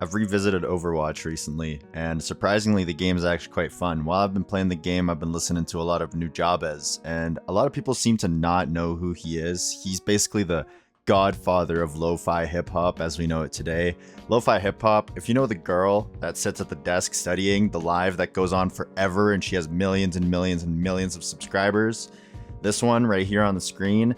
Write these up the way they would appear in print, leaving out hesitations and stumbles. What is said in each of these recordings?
I've revisited Overwatch recently, and surprisingly the game is actually quite fun. While I've been playing the game, I've been listening to a lot of Nujabes, and a lot of people seem to not know who he is. He's basically the Godfather of Lo-Fi HipHop as we know it today. Lo-Fi HipHop, if you know the girl that sits at the desk studying the live that goes on forever and she has millions and millions and millions of subscribers, this one right here on the screen,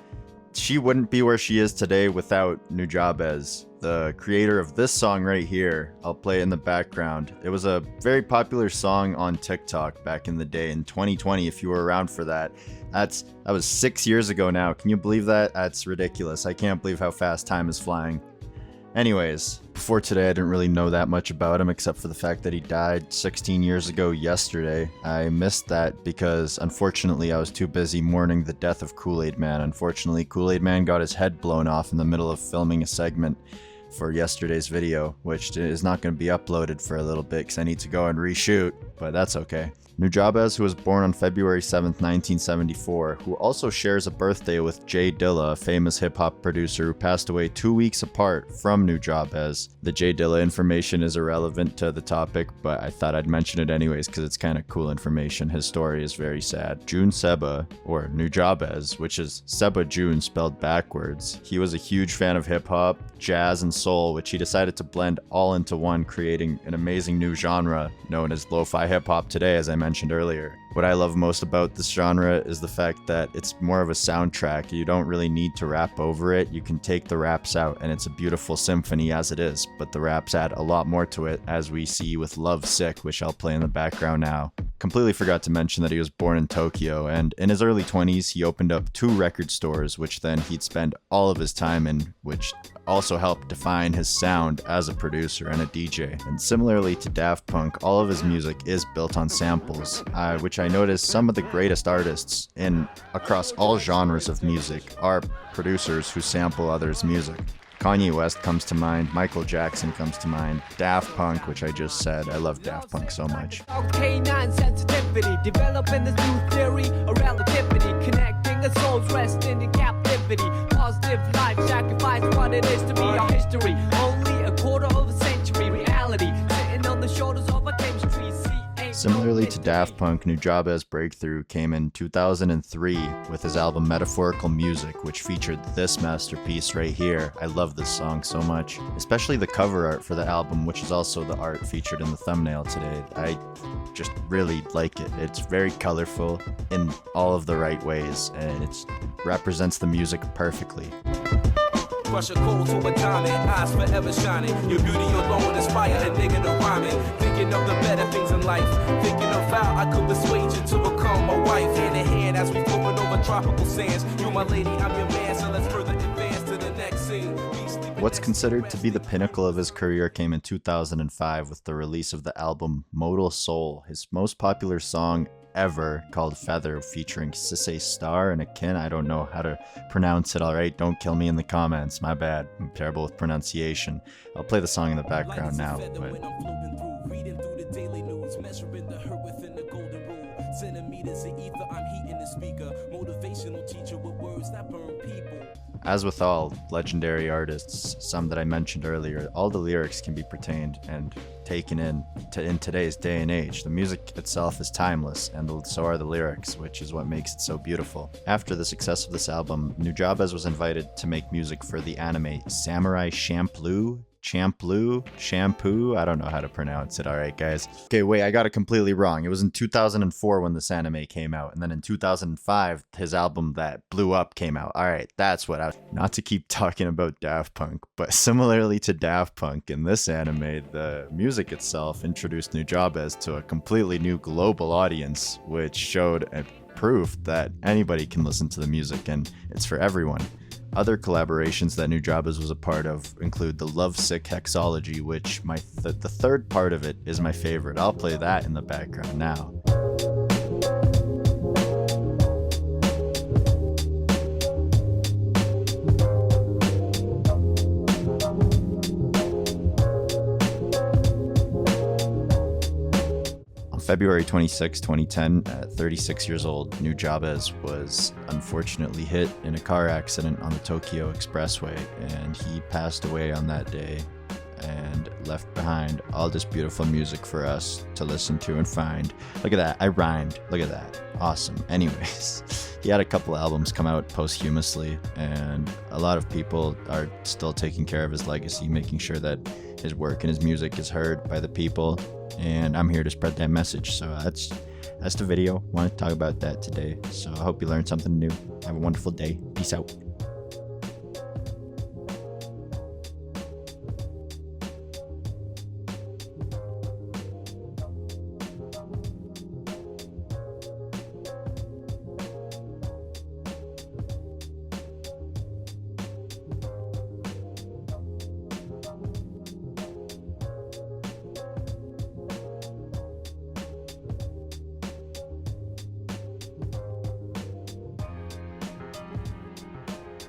she wouldn't be where she is today without Nujabes, the creator of this song right here. I'll play it in the background. It was a very popular song on TikTok back in the day in 2020, if you were around for that. That was 6 years ago now. Can you believe that? That's ridiculous. I can't believe how fast time is flying. Anyways, before today, I didn't really know that much about him except for the fact that he died 16 years ago yesterday. I missed that because, unfortunately, I was too busy mourning the death of Kool-Aid Man. Unfortunately, Kool-Aid Man got his head blown off in the middle of filming a segment for yesterday's video, which is not going to be uploaded for a little bit because I need to go and reshoot, but that's okay. Nujabes, who was born on February 7th, 1974, who also shares a birthday with DILLA, a famous hip-hop producer who passed away 2 weeks apart from Nujabes. The DILLA information is irrelevant to the topic, but I thought I'd mention it anyways because it's kind of cool information. His story is very sad. June Seba, or Nujabes, which is Seba June spelled backwards. He was a huge fan of hip-hop, jazz, and soul, which he decided to blend all into one, creating an amazing new genre known as lo-fi hip-hop today, as I mentioned earlier. What I love most about this genre is the fact that it's more of a soundtrack. You don't really need to rap over it. You can take the raps out and it's a beautiful symphony as it is, but the raps add a lot more to it, as we see with Love Sick, which I'll play in the background now. Completely forgot to mention that he was born in Tokyo, and in his early 20s he opened up 2 record stores, which then he'd spend all of his time in, which also helped define his sound as a producer and a DJ. And similarly to Daft Punk, all of his music is built on samples, which I noticed some of the greatest artists across all genres of music are producers who sample others' music. Kanye West comes to mind, Michael Jackson comes to mind, Daft Punk, which I just said. I love Daft Punk so much. Canine sensitivity, developing this new theory of relativity, connecting the soul's rest into captivity. Positive life, sacrifice what it is to be our history. Only a quarter of a century reality, sitting on the shoulders of a tapestry. Similarly to Daft Punk, Nujabes' breakthrough came in 2003 with his album Metaphorical Music, which featured this masterpiece right here. I love this song so much, especially the cover art for the album, which is also the art featured in the thumbnail today. I just really like it. It's very colorful in all of the right ways, and it represents the music perfectly. Brush a cold to a diamond, eyes forever shining. Your beauty alone inspire a nigga to rhyming. Thinking of the better things in life. Thinking of how I could persuade you to become my wife. Hand in hand as we floating over tropical sands. You my lady, I'm your man, so let's further advance to the next scene. What's considered to be the pinnacle of his career came in 2005 with the release of the album Modal Soul, his most popular song ever, called Feather, featuring Sisse Star and Akin. I don't know how to pronounce it, alright? Don't kill me in the comments, my bad. I'm terrible with pronunciation. I'll play the song in the background now, but... Reading through the daily news, measuring the hurt within the golden rule. Centimeters of ether, I'm heating the speaker. Motivational teacher with words that burn people. As with all legendary artists, some that I mentioned earlier, all the lyrics can be pertained and taken in today's day and age. The music itself is timeless, and so are the lyrics, which is what makes it so beautiful. After the success of this album, Nujabes was invited to make music for the anime Samurai Champloo, Shampoo, I don't know how to pronounce it, alright guys. Okay, wait, I got it completely wrong. It was in 2004 when this anime came out, and then in 2005, his album that blew up came out. Alright, that's what I was... Not to keep talking about Daft Punk, but similarly to Daft Punk, in this anime, the music itself introduced Nujabes to a completely new global audience, which showed a proof that anybody can listen to the music, and it's for everyone. Other collaborations that Nujabes was a part of include the Love Sick Hexology, which the third part of it is my favorite. I'll play that in the background now. February 26, 2010, at 36 years old, Nujabes was unfortunately hit in a car accident on the Tokyo Expressway, and he passed away on that day and left behind all this beautiful music for us to listen to and find. Look at that, I rhymed. Look at that, awesome. Anyways, he had a couple albums come out posthumously, and a lot of people are still taking care of his legacy, making sure that his work and his music is heard by the people, and I'm here to spread that message. So that's the video. Want to talk about that today. So I hope you learned something new. Have a wonderful day. Peace out.